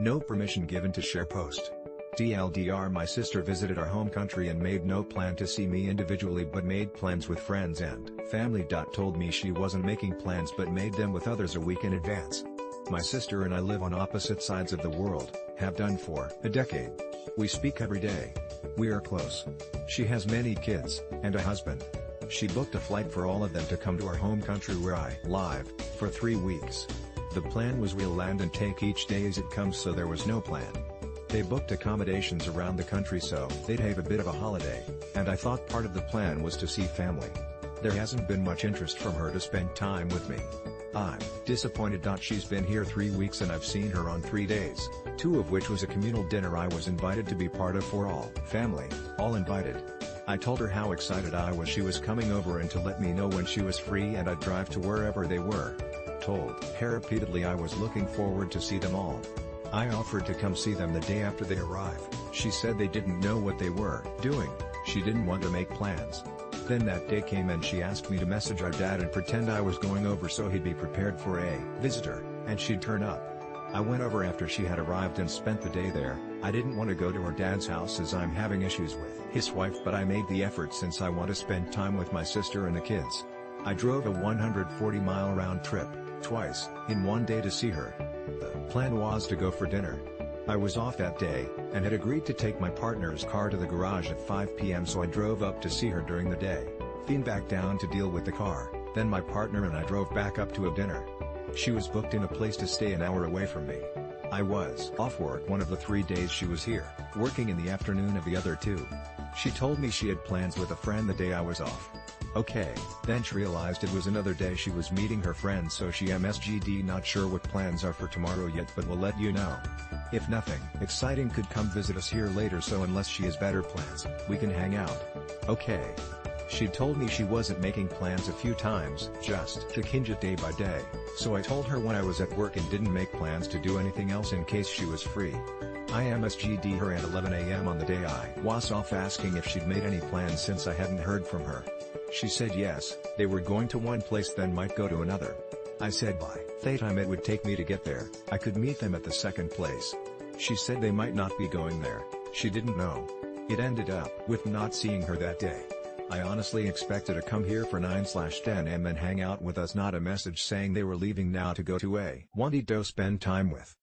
No permission given to share post. TLDR, my sister visited our home country and made no plan to see me individually but made plans with friends and family. Told me she wasn't making plans but made them with others a week in advance. My sister and I live on opposite sides of the world, have done for a decade. We speak every day. We are close. She has many kids, and a husband. She booked a flight for all of them to come to our home country where I live, for 3 weeks. The plan was we'll land and take each day as it comes, so there was no plan. They booked accommodations around the country so they'd have a bit of a holiday, and I thought part of the plan was to see family. There hasn't been much interest from her to spend time with me. I'm disappointed. She's been here 3 weeks and I've seen her on 3 days, 2 of which was a communal dinner I was invited to be part of for all family, all invited. I told her how excited I was she was coming over and to let me know when she was free and I'd drive to wherever they were. Told her repeatedly I was looking forward to see them all. I offered to come see them the day after they arrive. She said they didn't know what they were doing, she didn't want to make plans. Then that day came and she asked me to message our dad and pretend I was going over so he'd be prepared for a visitor, and she'd turn up. I went over after she had arrived and spent the day there. I didn't want to go to her dad's house as I'm having issues with his wife, but I made the effort since I want to spend time with my sister and the kids. I drove a 140-mile round trip, twice, in one day to see her. The plan was to go for dinner. I was off that day, and had agreed to take my partner's car to the garage at 5 p.m. so I drove up to see her during the day. Then back down to deal with the car, then my partner and I drove back up to a dinner. She was booked in a place to stay an hour away from me. I was off work one of the 3 days she was here, working in the afternoon of the other 2. She told me she had plans with a friend the day I was off. Okay, then she realized it was another day she was meeting her friends, so she MSGD not sure what plans are for tomorrow yet, but we'll let you know. If nothing exciting could come visit us here later, so unless she has better plans, we can hang out. Okay. She told me she wasn't making plans a few times, just to hinge it day by day, so I told her when I was at work and didn't make plans to do anything else in case she was free. I MSGD her at 11 a.m. on the day I was off, asking if she'd made any plans since I hadn't heard from her. She said yes, they were going to one place then might go to another. I said by the time it would take me to get there, I could meet them at the second place. She said they might not be going there, she didn't know. It ended up with not seeing her that day. I honestly expected to come here for 9/10 am and hang out with us, not a message saying they were leaving now to go to a wanted to spend time with.